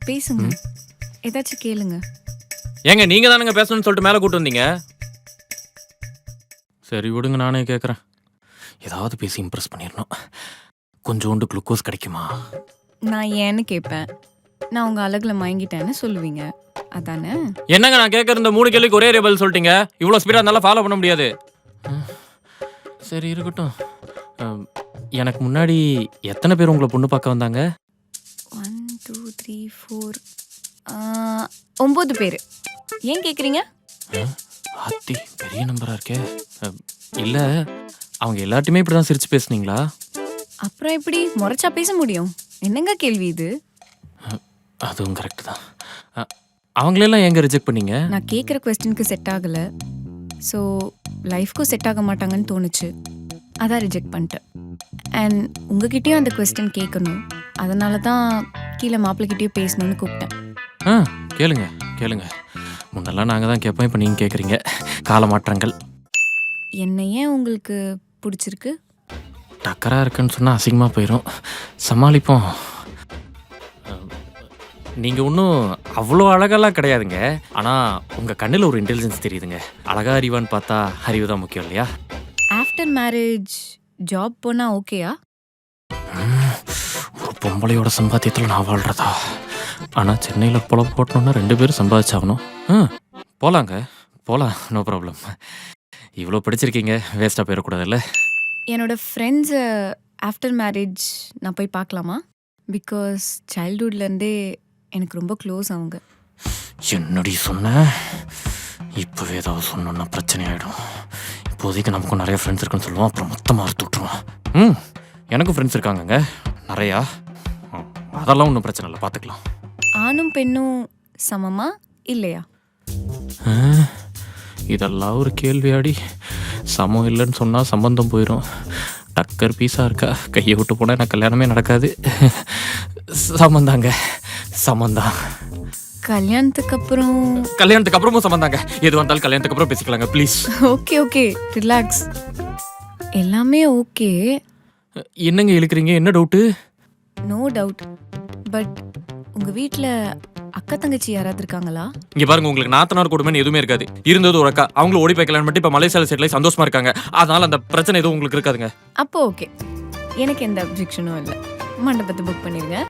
பேசுங்க. ஏதாச்சும் கேளுங்க. ஏங்க நீங்க தானுங்க பேசணும்னு சொல்லிட்டு மேலே கூட்டு வந்தீங்க. சரி விடுங்க, நானே கேட்குறேன். ஏதாவது பேசி இம்ப்ரெஸ் பண்ணிடணும். கொஞ்சோண்டு குளுக்கோஸ் கிடைக்குமா? நான் ஏன்னு கேட்பேன். நான் உங்க அழகுல மயங்கிட்டேன்னு சொல்லுவீங்க. அதானே? என்னங்க நான் கேட்குற இந்த 3 கேள்விக்கு ஒரே பதில் சொல்லிட்டீங்க. இவ்வளோ ஸ்பீடாக இருந்தாலும் ஃபாலோ பண்ண முடியாது. சரி இருக்கட்டும். எனக்கு முன்னாடி எத்தனை பேர் உங்களை பொண்ணு பார்க்க வந்தாங்க? 1 2 3 4 9 பேர். ஏன் கேட்குறீங்க? ஆத்தி பெரிய நம்பராக இருக்கே. இல்லை, அவங்க எல்லாத்தையுமே இப்படி தான் சிரிச்சு பேசுனீங்களா? அப்புறம் எப்படி முறைச்சா பேச முடியும்? என்னங்க கேள்வி இது? அதுவும் கரெக்டு தான். அவங்களெல்லாம் எங்கே ரிஜெக்ட் பண்ணீங்க? நான் கேட்குற கொஸ்டினுக்கு செட் ஆகல. ஸோ லைஃப்க்கும் செட் ஆக மாட்டாங்கன்னு தோணுச்சு. அதான் ரிஜெக்ட் பண்ணிட்டேன். அண்ட் உங்ககிட்டயும் அந்த கொஸ்டின் கேட்கணும். அதனால தான் கீழே மாப்பிள்ளைகிட்டயும் பேசணும்னு கூப்பிட்டேன். கேளுங்க கேளுங்க. முன்னெல்லாம் நாங்கள் தான் கேட்போம், இப்போ நீங்கள் கேட்குறீங்க. கால மாற்றங்கள். என்ன ஏன் உங்களுக்கு பிடிச்சிருக்கு? டக்கராக இருக்குன்னு சொன்னால் அசிங்கமாக போயிடும். சமாளிப்போம். நீங்கள் ஒன்றும் அவ்வளோ அழகெல்லாம் கிடையாதுங்க. ஆனால் உங்கள் கண்ணில் ஒரு இன்டெலிஜென்ஸ் தெரியுதுங்க. அழகா அறிவான்னு பார்த்தா அறிவு தான் முக்கியம் இல்லையா? ஆஃப்டர் மேரேஜ் ஜாப் போனால் ஓகேயா? ஒரு பொம்பளையோட சம்பாத்தியத்தில் நான் வாழ்கிறதா? ஆனால் சென்னையில் பொழப்பு போட்டணுன்னா 2 பேரும் சம்பாதிச்சாகணும். போகலாங்க, போகலாம், நோ ப்ராப்ளம். இவ்வளோ படிச்சிருக்கீங்க, வேஸ்ட்டாக போயிடக்கூடாதுல்ல? என்னோட ஃப்ரெண்ட்ஸை ஆஃப்டர் மேரேஜ் நான் போய் பார்க்கலாமா? பிகாஸ் சைல்ட்ஹுட்லேருந்தே எனக்கு ரொம்ப க்ளோஸ் அவங்க. என்னடி சொன்ன? இப்போவே ஏதாவது சொன்னோன்னா பிரச்சனை ஆகிடும். இப்போதைக்கு நமக்கும் நிறைய ஃப்ரெண்ட்ஸ் இருக்குன்னு சொல்லுவோம், அப்புறம் மொத்தமாக அறுத்து விட்ருவோம். எனக்கும் ஃப்ரெண்ட்ஸ் இருக்காங்கங்க நிறையா. அதெல்லாம் ஒன்றும் பிரச்சனை இல்லை, பார்த்துக்கலாம். ஆணும் பெண்ணும் சமமா இல்லையா? இதெல்லாம் ஒரு கேள்வியாடி. சமம் இல்லைன்னு சொன்னால் சம்பந்தம் போயிடும். டக்கர் பீஸாக இருக்கா, கையை விட்டு போனால் எனக்கு கல்யாணமே நடக்காது. சமந்தாங்க, சமந்தான். கல்யாணத்துக்கு அப்புறமும் சமந்தாங்க. எது வந்தாலும் கல்யாணத்துக்கு அப்புறம் பேசிக்கலாங்க ப்ளீஸ். Okay okay, relax. எல்லாமே ஓகே. என்னங்க இழுக்கிறீங்க? என்ன டவுட்டு? No doubt. பட் உங்கள் வீட்டில் அக்கா தங்கச்சி யாராவது இருக்காங்களா? இங்கே பாருங்க, உங்களுக்கு நாத்தனார் கொடுமைன்னு எதுவுமே இருக்காது. இருந்தது ஒரு அக்கா, அவங்களும் ஓடி போய் கல்யாணம் பண்ணிட்டு இப்போ மலேசியாவில் செட்டில் சந்தோஷமா இருக்காங்க. அதனால அந்த பிரச்சனை எதுவும் உங்களுக்கு இருக்காதுங்க. அப்போ ஓகே, எனக்கு எந்த அப்ஜெக்ஷனும் இல்லை. மண்டபத்தை புக் பண்ணிடுங்க.